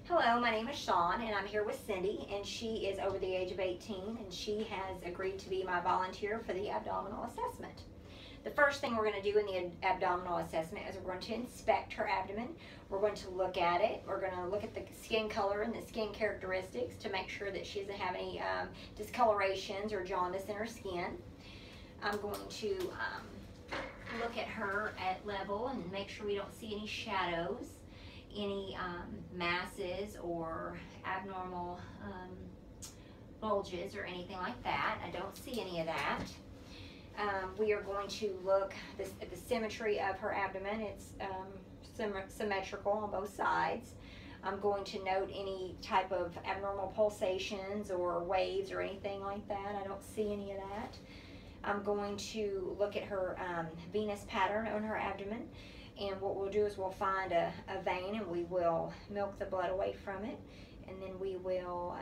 Hello, my name is Shawn, and I'm here with Cindy, and she is over the age of 18, and she has agreed to be my volunteer for the abdominal assessment. The first thing we're going to do in the abdominal assessment is we're going to inspect her abdomen. We're going to look at it. We're going to look at the skin color and the skin characteristics to make sure that she doesn't have any discolorations or jaundice in her skin. I'm going to look at her at level and make sure we don't see any shadows, any masses or abnormal bulges or anything like that. I don't see any of that. We are going to look at the symmetry of her abdomen. It's symmetrical on both sides. I'm going to note any type of abnormal pulsations or waves or anything like that. I don't see any of that. I'm going to look at her venous pattern on her abdomen. And what we'll do is we'll find a vein and we will milk the blood away from it. And then we will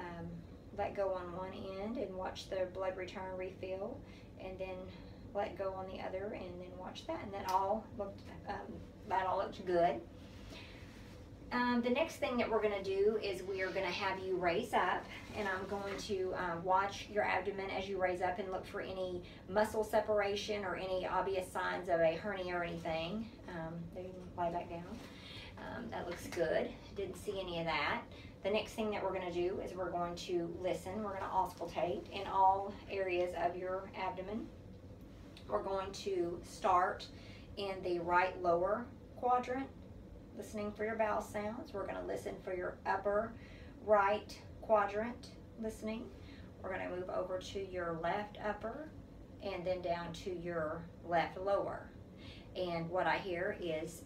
let go on one end and watch the blood return refill. And then let go on the other and then watch that. And that all looked good. The next thing that we're going to do is we are going to have you raise up, and I'm going to watch your abdomen as you raise up and look for any muscle separation or any obvious signs of a hernia or anything. There, you can lay back down. That looks good. Didn't see any of that. The next thing that we're going to do is we're going to listen. We're going to auscultate in all areas of your abdomen. We're going to start in the right lower quadrant, listening for your bowel sounds. We're going to listen for your upper right quadrant, listening. We're going to move over to your left upper and then down to your left lower. And what I hear is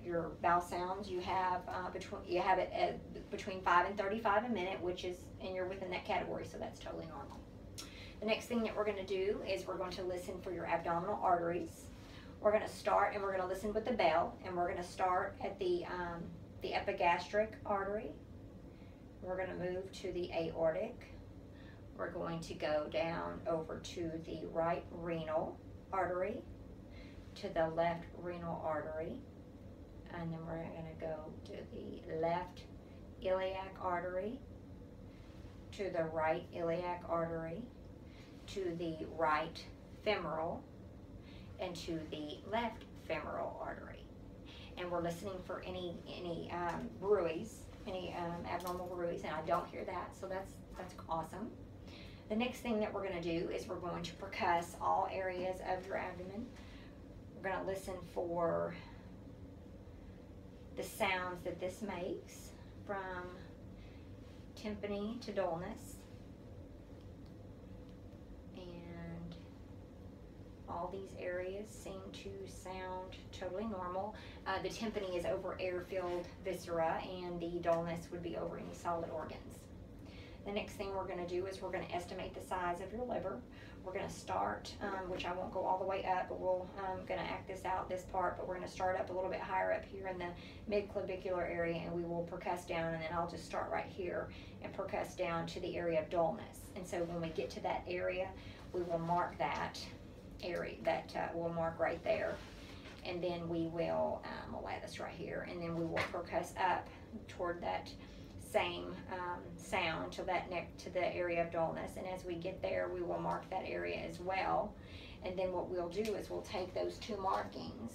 your bowel sounds. You have between 5 and 35 a minute, and you're within that category, so that's totally normal. The next thing that we're going to do is we're going to listen for your abdominal arteries. We're going to start and we're going to listen with the bell, and we're going to start at the epigastric artery. We're going to move to the aortic. We're going to go down over to the right renal artery, to the left renal artery, and then we're going to go to the left iliac artery, to the right iliac artery, to the right femoral, and to the left femoral artery. And we're listening for any bruits, any abnormal bruits, and I don't hear that, so that's awesome. The next thing that we're going to do is we're going to percuss all areas of your abdomen. We're going to listen for the sounds that this makes, from tympany to dullness. All these areas seem to sound totally normal. The tympany is over air-filled viscera, and the dullness would be over any solid organs. The next thing we're going to do is we're going to estimate the size of your liver. We're going to start, which I won't go all the way up, but we'll going to act this out, this part, but we're going to start up a little bit higher up here in the mid-clavicular area, and we will percuss down, and then I'll just start right here and percuss down to the area of dullness. And so when we get to that area, we will mark that area, we'll mark right there, and then we will we'll lay this right here, and then we will percuss up toward that same sound to the area of dullness. And as we get there, we will mark that area as well. And then what we'll do is we'll take those two markings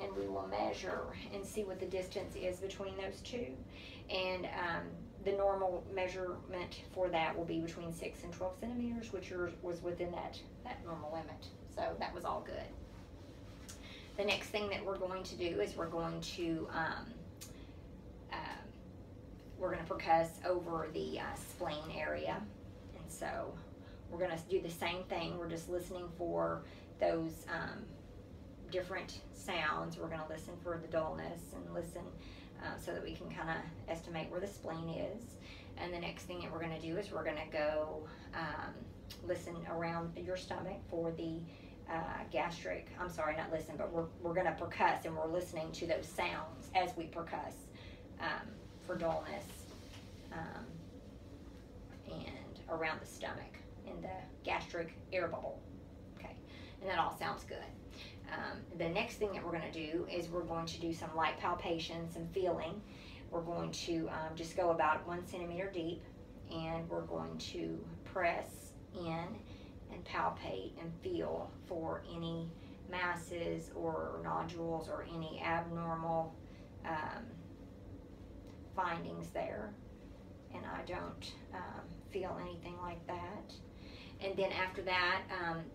and we will measure and see what the distance is between those two. And the normal measurement for that will be between 6 and 12 centimeters, which was within that normal limit. So that was all good. The next thing that we're going to do is we're going to percuss over the spleen area. And so we're going to do the same thing. We're just listening for those different sounds. We're going to listen for the dullness and listen so that we can kind of estimate where the spleen is. And the next thing that we're going to do is we're going to go listen around your stomach for the gastric, I'm sorry, not listen, but we're going to percuss, and we're listening to those sounds as we percuss for dullness and around the stomach in the gastric air bubble. Okay, and that all sounds good. The next thing that we're going to do is we're going to do some light palpation, some feeling. We're going to just go about 1 centimeter deep, and we're going to press in and palpate and feel for any masses or nodules or any abnormal findings there. And I don't feel anything like that. And then after that,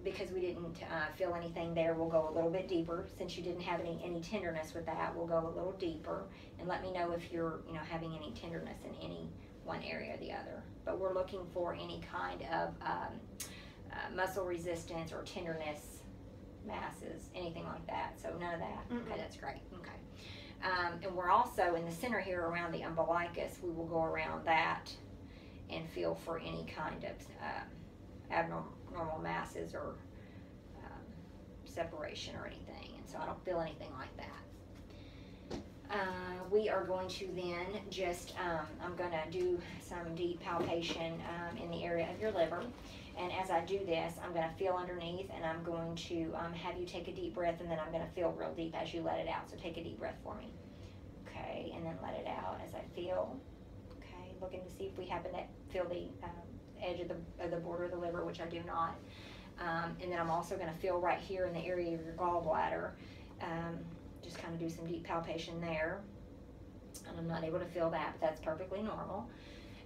because we didn't feel anything there, we'll go a little bit deeper. Since you didn't have any tenderness with that, we'll go a little deeper. And let me know if you're having any tenderness in any one area or the other. But we're looking for any kind of muscle resistance or tenderness, masses, anything like that. So none of that. Mm-hmm. Okay, that's great. Okay. And we're also in the center here around the umbilicus. We will go around that and feel for any kind of abnormal masses or separation or anything. And so I don't feel anything like that. We are going to then just, I'm going to do some deep palpation in the area of your liver. And as I do this, I'm going to feel underneath, and I'm going to have you take a deep breath, and then I'm going to feel real deep as you let it out. So take a deep breath for me. Okay, and then let it out as I feel. Okay, looking to see if we happen to feel the edge of the border of the liver, which I do not. And then I'm also going to feel right here in the area of your gallbladder. Just kind of do some deep palpation there. And I'm not able to feel that, but that's perfectly normal.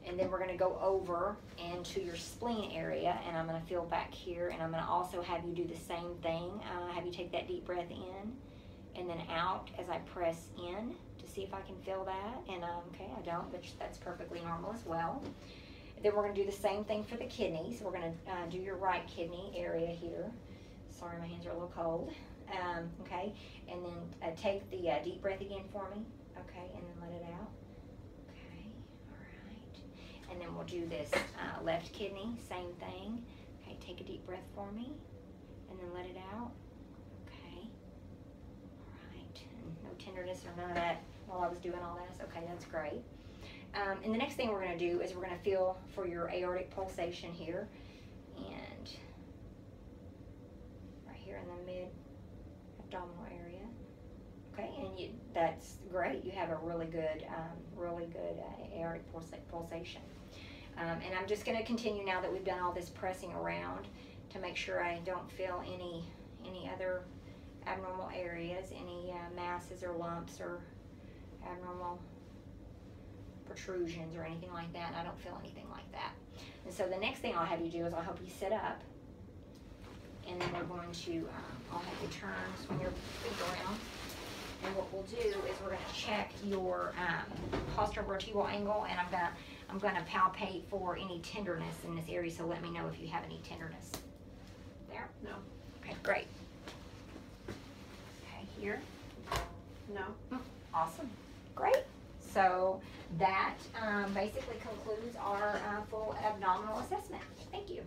And then we're going to go over into your spleen area, and I'm going to feel back here, and I'm going to also have you do the same thing. Have you take that deep breath in and then out as I press in to see if I can feel that. And okay, I don't, but that's perfectly normal as well. Then we're going to do the same thing for the kidneys. We're going to do your right kidney area here. Sorry, my hands are a little cold. Okay, and then take the deep breath again for me. Okay, and then let it out. Okay, all right. And then we'll do this left kidney, same thing. Okay, take a deep breath for me, and then let it out. Okay, all right. And no tenderness or none of that while I was doing all this. Okay, that's great. And the next thing we're going to do is we're going to feel for your aortic pulsation here, and right here in the mid-abdominal area. Okay, and that's great. You have a really good aortic pulsation. And I'm just going to continue now that we've done all this pressing around to make sure I don't feel any other abnormal areas, any masses or lumps or abnormal protrusions or anything like that. I don't feel anything like that. And so the next thing I'll have you do is I'll help you sit up, and then we're going to I'll have you swing your feet around, and what we'll do is we're going to check your posterovertebral angle, and I'm gonna palpate for any tenderness in this area. So let me know if you have any tenderness. There? No. Okay, great. Okay, here. No. Awesome. Great. So that basically concludes our full abdominal assessment. Thank you.